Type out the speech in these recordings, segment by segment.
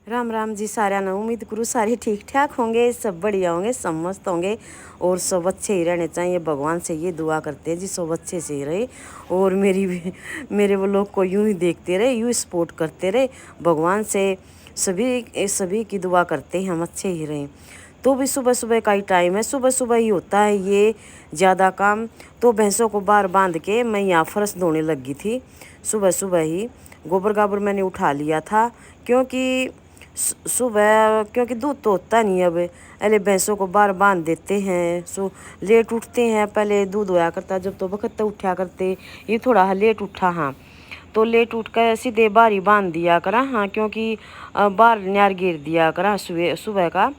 राम राम जी सारे ने। उम्मीद करूँ सारे ठीक ठाक होंगे, सब बढ़िया होंगे, सब मस्त होंगे और सब अच्छे ही रहने चाहिए। भगवान से ये दुआ करते हैं जी सब अच्छे से ही रहे और मेरे वो लोग को यूं ही देखते रहे, यूं सपोर्ट करते रहे। भगवान से सभी की दुआ करते हैं हम अच्छे ही रहें। तो भी सुबह सुबह का ही टाइम है, सुबह सुबह ही होता है ये ज़्यादा काम। तो भैंसों को बाहर बांध के मैं यहाँ फर्श धोने लगी थी। सुबह सुबह ही गोबर गाबर मैंने उठा लिया था क्योंकि सुबह क्योंकि दूध तो होता नहीं अब। पहले भैंसों को बाहर बांध देते हैं, सो लेट उठते हैं। पहले दूध होया करता जब तो वक्त उठा करते, ये थोड़ा लेट उठा। हाँ, तो लेट उठ कर सीधे बाहर ही बांध दिया करा। हाँ, क्योंकि बाहर न्यार गिर दिया करा सुबह सुबह का।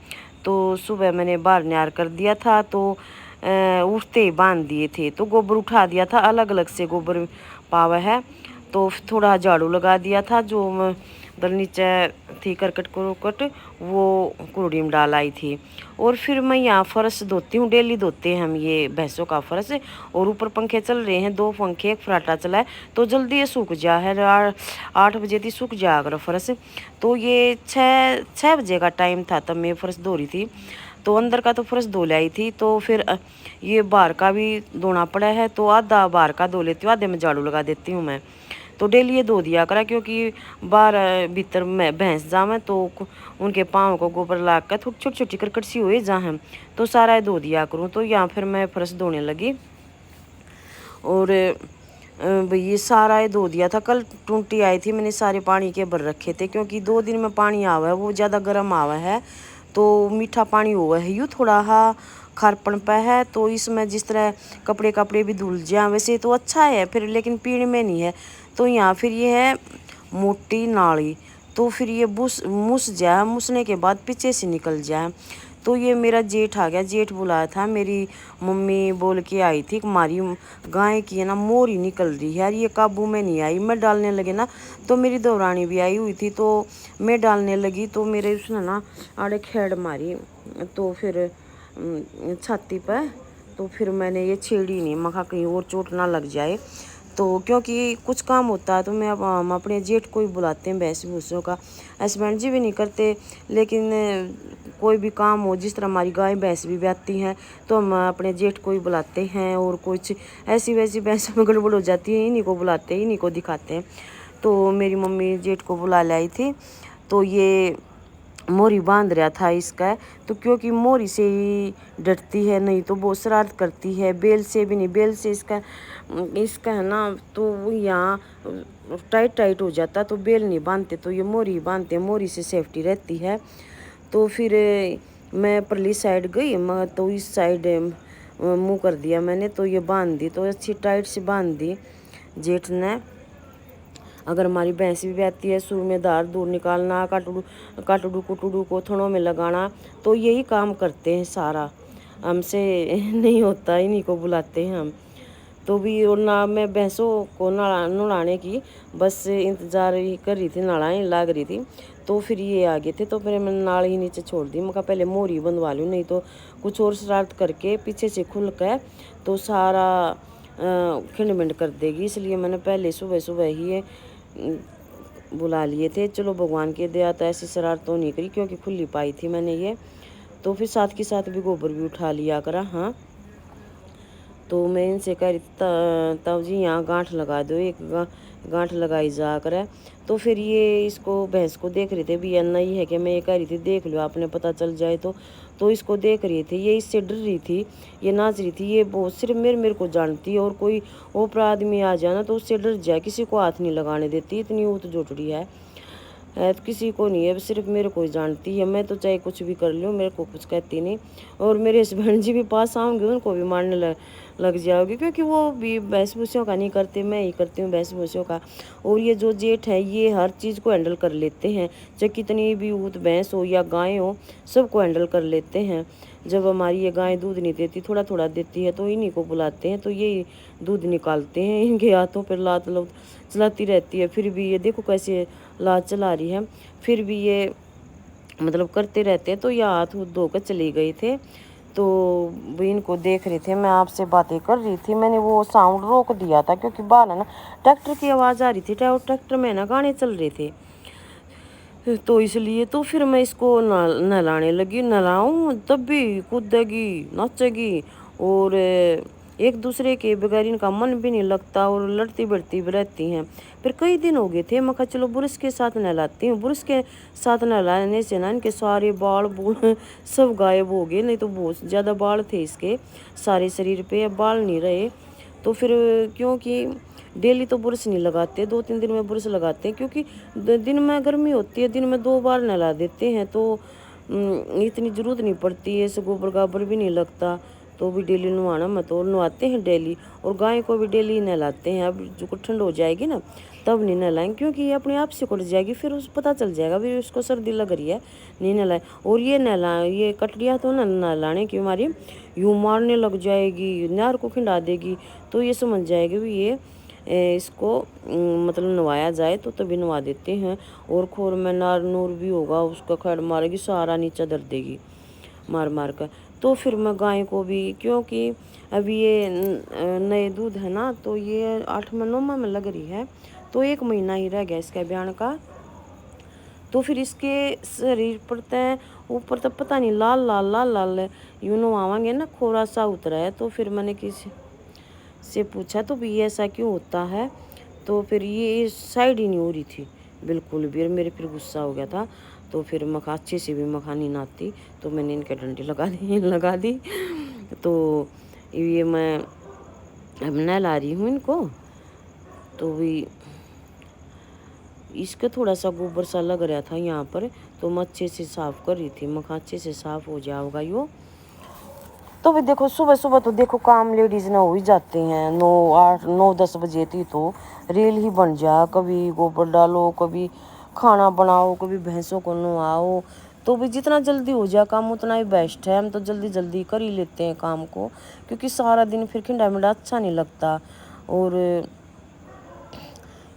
तो सुबह मैंने बाहर न्यार कर दिया था, तो उठते ही बांध दिए थे। तो गोबर उठा दिया था, अलग अलग से गोबर पावा है। तो थोड़ा झाड़ू लगा दिया था, जो दल नीचे थी करकट कुरकट वो कुरड़ी में डाल आई थी। और फिर मैं यहाँ फर्श धोती हूँ, डेली धोते हैं हम ये भैंसों का फर्श। और ऊपर पंखे चल रहे हैं, 2 पंखे, एक फराटा चला है, तो जल्दी ये सूख जा है। 8 बजे तक सूख जाया करो फर्श। तो ये 6 बजे का टाइम था तब मैं फर्श धो रही थी। तो अंदर का तो फर्श धो लाई थी, तो फिर ये बाहर का भी धोना पड़ा है। तो आधा बाहर का धो लेती हूँ, आधे में झाड़ू लगा देती हूँ मैं। तो डेली ये धो दिया करा, क्योंकि बाहर भीतर में भैंस जावे तो उनके पाँव को गोबर ला कर थोड़ी छोटी छोटी करकट सी हुई जहाँ, तो सारा धो दिया करूँ। तो यहाँ फिर मैं फर्श धोने लगी और भाई ये सारा ये धो दिया था। कल टूंटी आई थी, मैंने सारे पानी के भर रखे थे, क्योंकि 2 दिन में पानी आवा है वो ज़्यादा गर्म आवा है। तो मीठा पानी हुआ है, यूँ थोड़ा हा खारपन पे है। तो इसमें जिस तरह कपड़े कपड़े भी धुल जाए वैसे तो अच्छा है फिर, लेकिन पीने में नहीं है। तो यहाँ फिर ये है मोटी नाली, तो फिर ये मुस जाए, मुसने के बाद पीछे से निकल जाए। तो ये मेरा जेठ आ गया, जेठ बुलाया था। मेरी मम्मी बोल के आई थी कि हमारी गाय की है ना मोरी निकल रही है यार, ये काबू में नहीं आई। मैं डालने लगे ना, तो मेरी दौरानी भी आई हुई थी, तो मैं डालने लगी तो मेरे उसने ना आड़े खेड़ मारी, तो फिर छाती पर। तो फिर मैंने ये छेड़ी नहीं, मखा कहीं और चोट ना लग जाए। तो क्योंकि कुछ काम होता है तो हम अपने जेठ को ही बुलाते हैं भैंस भूसों का। हस्बैंड जी भी नहीं करते, लेकिन कोई भी काम हो, जिस तरह हमारी गाय भैंस भी ब्याती हैं तो हम अपने जेठ को ही बुलाते हैं। और कुछ ऐसी वैसी भैंसों में गड़बड़ हो जाती है, इन्हीं को बुलाते हैं, इन्हीं को दिखाते हैं। तो मेरी मम्मी जेठ को बुला लाई थी। तो ये मोरी बांध रहा था इसका, तो क्योंकि मोरी से ही डरती है, नहीं तो बहुत शरारत करती है। बेल से भी नहीं, बेल से इसका इसका है ना, तो वो यहाँ टाइट टाइट हो जाता, तो बेल नहीं बांधते, तो ये मोरी बांधते हैं, मोरी से सेफ्टी रहती है। तो फिर मैं परली साइड गई, तो इस साइड मुँह कर दिया मैंने, तो ये बांध दी, तो अच्छी टाइट से बांध दी जेठ ने। अगर हमारी भैंस भी बहती है, सुर में धार दूर निकालना, काटुडू कुटुडू को थनों में लगाना, तो यही काम करते हैं सारा, हमसे नहीं होता, इन्हीं को बुलाते हैं हम। तो भी और ना मैं भैंसों को नहलाने की बस इंतज़ार ही कर रही थी, नहलाने लाग रही थी। तो फिर ये आ गए थे, तो फिर मैंने नाल ही नीचे छोड़ दी। मैं कहा पहले मोरी बंधवा लूँ, नहीं तो कुछ और शरारत करके पीछे से खुल कर तो सारा खिंड कर देगी। इसलिए मैंने पहले सुबह सुबह ही बुला लिए थे। चलो भगवान के दया तो ऐसी शरारत तो नहीं करी, क्योंकि खुली पाई थी मैंने ये। तो फिर साथ के साथ भी गोबर भी उठा लिया करा। हाँ, तो मैं इनसे कह रही तब जी यहाँ गांठ लगा दो, एक गांठ लगाई जा कर। तो फिर ये इसको भैंस को देख रहे थे भी अन्ना ही है कि मैं ये कह रही थी देख लो आपने पता चल जाए तो इसको देख रही थी। ये इससे डर रही थी, ये नाच रही थी। ये बहुत सिर्फ मेरे को जानती है, और कोई ओपरा आदमी आ जाए ना तो उससे डर जाए, किसी को हाथ नहीं लगाने देती, इतनी ऊत जोटड़ी है। तो किसी को नहीं है, सिर्फ मेरे को ही जानती है। मैं तो चाहे कुछ भी कर लूँ, मेरे को कुछ कहती नहीं। और मेरे हस्बैंड जी भी पास आऊँगी उनको भी मारने लग जाओगे, क्योंकि वो भी भैंस भूसियों का नहीं करते, मैं ही करती हूँ भैंस भूसियों का। और ये जो जेठ है ये हर चीज़ को हैंडल कर लेते हैं, चाहे कितनी भी ऊत भैंस हो या गाय हो, सबको हैंडल कर लेते हैं। जब हमारी ये गाय दूध नहीं देती, थोड़ा थोड़ा देती है, तो इन्हीं को बुलाते हैं, तो ये दूध निकालते हैं। इनके हाथों पर लात चलाती रहती है, फिर भी ये देखो कैसे लात चला रही है, फिर भी ये मतलब करते रहते हैं। तो ये हाथ धोकर चले गए थे, तो वो इनको देख रहे थे, मैं आपसे बातें कर रही थी। मैंने वो साउंड रोक दिया था, क्योंकि बाहर है ना ट्रैक्टर की आवाज़ आ रही थी, ट्रैक्टर में ना गाने चल रहे थे। तो इसलिए तो फिर मैं इसको नहलाने लगी, नहलाऊं तब भी कूदेगी नाचेगी। और एक दूसरे के बगैर इनका मन भी नहीं लगता और लड़ती बढ़ती भी रहती हैं। फिर कई दिन हो गए थे, मैं कहा चलो ब्रश के साथ नहलाती हूँ। ब्रश के साथ नहलाने से ना इनके सारे बाल बूल सब गायब हो गए, नहीं तो बहुत ज़्यादा बाल थे इसके सारे शरीर पे, अब बाल नहीं रहे। तो फिर क्योंकि डेली तो ब्रश नहीं लगाते, 2-3 दिन में ब्रश लगाते हैं, क्योंकि दिन में गर्मी होती है, दिन में 2 बार नहला देते हैं तो इतनी ज़रूरत नहीं पड़ती है, ऐसे गोबर गाबर भी नहीं लगता। तो भी डेली नहाना मत, और नहाते हैं डेली, और गाय को भी डेली नहलाते हैं। अब जो ठंड हो जाएगी ना तब नहीं नहलाएंगे, क्योंकि ये अपने आप से कट जाएगी, फिर उस पता चल जाएगा भी उसको सर्दी लग रही है, नहीं नहलाए। और ये कटड़िया तो ना नहलाने की हमारी यूँ मारने लग जाएगी, नार को खिंडा देगी। तो ये समझ जाएगी भी ये इसको मतलब नवाया जाए तो तभी नवा देते हैं। और खोर में नार नूर भी होगा, उसका खैर मारेगी, सारा नीचा धर देगी मार मार कर। तो फिर मैं गाय को भी, क्योंकि अभी ये नए दूध है ना, तो ये 8 महीनों में लग रही है, तो 1 महीना ही रह गया इसका ब्यान का। तो फिर इसके शरीर पर तय ऊपर तक पता नहीं लाल लाल लाल लाल यूँ नवाएंगे ना, खोरा सा उतरा है। तो फिर मैंने किसी से पूछा तो भी ऐसा क्यों होता है, तो फिर ये साइड ही नहीं हो रही थी बिल्कुल भी, और मेरे फिर गुस्सा हो गया था। तो फिर मखा अच्छे से भी मखानी नाती, तो मैंने इनके डंडे लगा दी। तो ये मैं अब नहला रही हूँ इनको। तो भी इसका थोड़ा सा गोबर सा लग रहा था यहाँ पर, तो मैं अच्छे से साफ़ कर रही थी, मखा अच्छे से साफ़ हो जाएगा यो। तो भी देखो सुबह सुबह तो देखो काम लेडीज ना हो ही जाते हैं, 9-8 9-10 बजे थी तो रेल ही बन जा, कभी गोबर डालो, कभी खाना बनाओ, कभी भैंसों को नहवाओ। तो भी जितना जल्दी हो जाए काम उतना ही बेस्ट है, हम तो जल्दी जल्दी कर ही लेते हैं काम को, क्योंकि सारा दिन फिर खिंडा मिंडा अच्छा नहीं लगता। और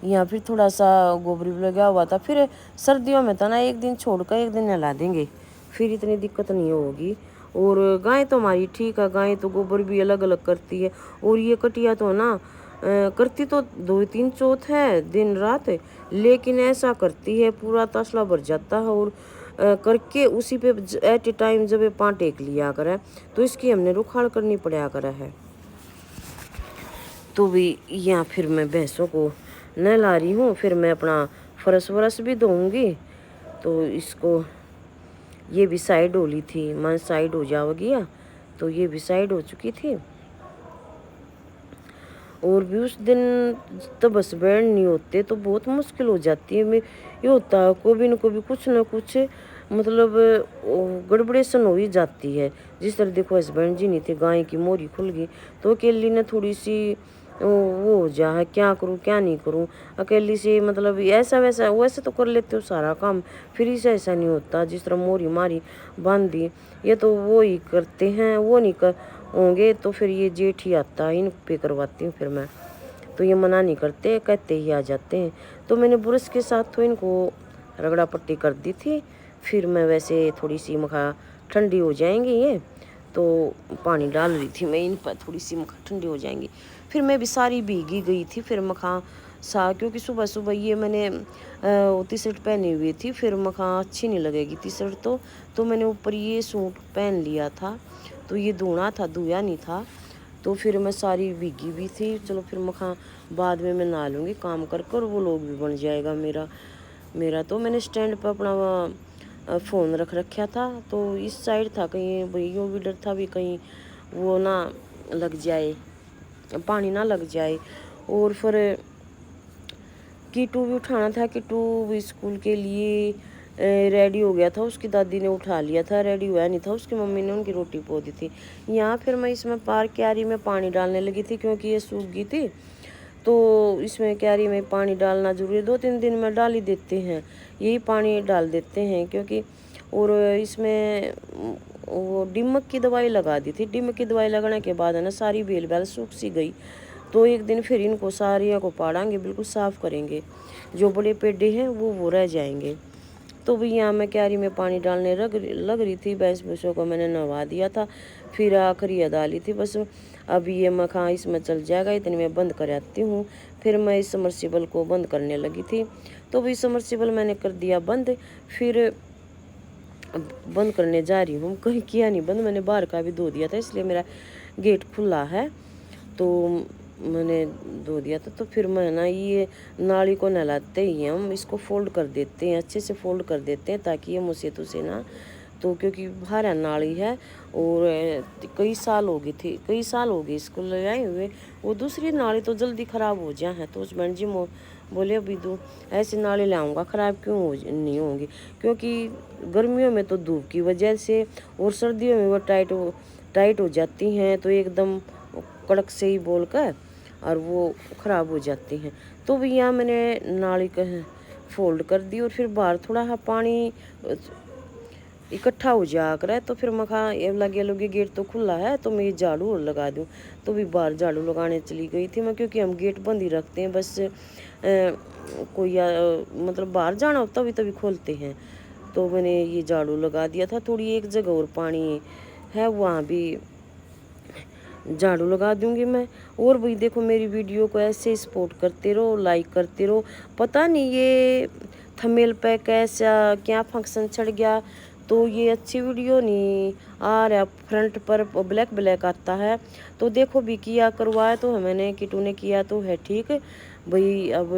यहाँ फिर थोड़ा सा गोबर भी लगा हुआ था, फिर सर्दियों में था ना, एक दिन छोड़कर एक दिन नहला देंगे, फिर इतनी दिक्कत नहीं होगी। और गाय तो हमारी ठीक है, गाय तो गोबर भी अलग अलग करती है। और ये कटिया तो ना करती तो 2-3 चौथ है दिन रात, लेकिन ऐसा करती है पूरा तसला भर जाता है। और करके उसी पे एट ए टाइम जब ये पाँव टेक लिया करे, तो इसकी हमने रुखाड़ करनी पड़ा करा है। तो भी यहाँ फिर मैं भैंसों को नहला रही हूँ, फिर मैं अपना फरस वरस भी धोऊंगी। तो इसको ये भी साइड होली थी, मैं साइड हो जाओगी, तो ये भी साइड हो चुकी थी। और भी उस दिन तो बस बैठ नहीं होते तो बहुत मुश्किल हो जाती है। मैं ये होता है कभी न कभी कुछ ना कुछ मतलब गड़बड़ेशन हो ही जाती है। जिस तरह देखो हस्बैंड जी नहीं थे, गाय की मोरी खुल गई, तो अकेली ने थोड़ी सी वो हो जा है, क्या करूँ क्या नहीं करूँ अकेली से, मतलब ऐसा वैसा वैसे तो कर लेते हो सारा काम, फिर इसे ऐसा नहीं होता। जिस तरह मोरी मारी बांध दी, ये तो वो ही करते हैं, वो नहीं कर होंगे तो फिर ये जेठ ही आता है, इन पे करवाती हूँ फिर मैं। तो ये मना नहीं करते, कहते ही आ जाते हैं। तो मैंने ब्रश के साथ तो इनको रगड़ा पट्टी कर दी थी, फिर मैं वैसे थोड़ी सी मखा ठंडी हो जाएंगी ये, तो पानी डाल रही थी मैं इन पर, थोड़ी सी मखा ठंडी हो जाएंगी। फिर मैं भी सारी भीगी गई थी, फिर मखा क्योंकि सुबह सुबह ये मैंने टी शर्ट पहनी हुई थी, फिर मखा अच्छी नहीं लगेगी टी शर्ट तो मैंने ऊपर ये सूट पहन लिया था, तो ये धोना था, धोया नहीं था। तो फिर मैं सारी भीगी भी थी, चलो फिर मखा बाद में मैं नहा लूँगी काम कर कर, वो लोग भी बन जाएगा मेरा। तो मैंने स्टैंड पर अपना फ़ोन रख रखा था, तो इस साइड था, कहीं भैया भी डर था भी कहीं वो ना लग जाए, पानी ना लग जाए। और फिर कीटू भी उठाना था, कीटू भी स्कूल के लिए रेडी हो गया था, उसकी दादी ने उठा लिया था, रेडी हुआ नहीं था, उसकी मम्मी ने उनकी रोटी पो दी थी। यहाँ फिर मैं इसमें पार क्यारी में पानी डालने लगी थी, क्योंकि ये सूख गई थी, तो इसमें क्यारी में पानी डालना जरूरी है, 2-3 दिन में डाल ही देते हैं, यही पानी डाल देते हैं क्योंकि। और इसमें वो डिमक की दवाई लगा दी थी, डिमक की दवाई लगाने के बाद है ना सारी बेल बैल सूख सी गई। तो एक दिन फिर इनको सारिया को पाड़ेंगे, बिल्कुल साफ़ करेंगे, जो बड़े पेड़े हैं वो रह जाएंगे। तो भी यहाँ मैं क्यारी में पानी डालने लग रही थी, भैंसों को मैंने नहवा दिया था, फिर आखिरी डाली थी बस। अब ये मखा इसमें चल जाएगा, इतनी मैं बंद कर आती हूँ, फिर मैं इस समरसीबल को बंद करने लगी थी। तो भी समरसीबल मैंने कर दिया बंद। फिर अब बंद करने जा रही हूँ, कहीं किया नहीं बंद, मैंने बाहर का भी धो दिया था, इसलिए मेरा गेट खुला है। तो मैंने धो दिया था। तो फिर मैं ना ये नाली को नहलाते ही हम इसको फोल्ड कर देते हैं, अच्छे से फोल्ड कर देते हैं, ताकि ये मुझसे तुझसे ना, तो क्योंकि बाहर नाली है और कई साल हो गए इसको लगाए हुए। वो दूसरी नाली तो जल्दी ख़राब हो जाए है। तो हस्बैंड जी बोले अभी दो ऐसी नाली लाऊंगा, ख़राब क्यों नहीं होंगी, क्योंकि गर्मियों में तो धूप की वजह से और सर्दियों में वो टाइट हो जाती हैं, तो एकदम कड़क से ही बोल कर और वो ख़राब हो जाती हैं। तो भैया मैंने नाली का फोल्ड कर दी और फिर बाहर थोड़ा सा पानी इकट्ठा हो जा कर है। तो फिर मैं कहा ये लगे गेट तो खुला है, तो मैं ये झाड़ू और लगा दूँ। तो भी बाहर झाड़ू लगाने चली गई थी मैं, क्योंकि हम गेट बंद ही रखते हैं, बस कोई मतलब बाहर जाना होता तभी तभी खोलते हैं। तो मैंने ये झाड़ू लगा दिया था। थोड़ी एक जगह और पानी है, वहाँ भी झाड़ू लगा दूंगी मैं। और भाई देखो मेरी वीडियो को ऐसे सपोर्ट करते रहो, लाइक करते रहो। पता नहीं ये थंबनेल पे कैसा क्या फंक्शन चढ़ गया, तो ये अच्छी वीडियो नहीं आ रहा, फ्रंट पर ब्लैक आता है। तो देखो भी किया करवाया तो है मैंने, किटू ने किया तो है ठीक भाई। अब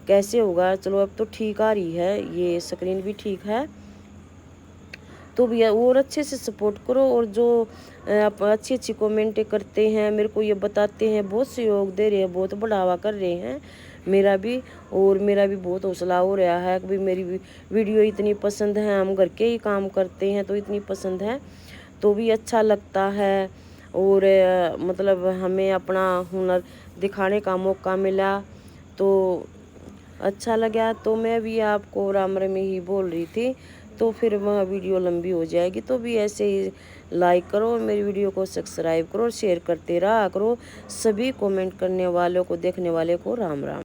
कैसे होगा, चलो अब तो ठीक आ रही है, ये स्क्रीन भी ठीक है। तो भैया और अच्छे से सपोर्ट करो, और जो आप अच्छी अच्छी कमेंटें करते हैं, मेरे को ये बताते हैं, बहुत सहयोग दे रहे हैं, बहुत बढ़ावा कर रहे हैं मेरा भी। और मेरा भी बहुत हौसला हो रहा है कि भाई मेरी वीडियो इतनी पसंद है, हम घर के ही काम करते हैं तो इतनी पसंद है, तो भी अच्छा लगता है। और मतलब हमें अपना हुनर दिखाने का मौका मिला तो अच्छा लगा। तो मैं भी आपको राम राम ही बोल रही थी, तो फिर वह वीडियो लंबी हो जाएगी। तो भी ऐसे ही लाइक करो, मेरी वीडियो को सब्सक्राइब करो, शेयर करते रहा करो। सभी कमेंट करने वालों को, देखने वाले को राम राम।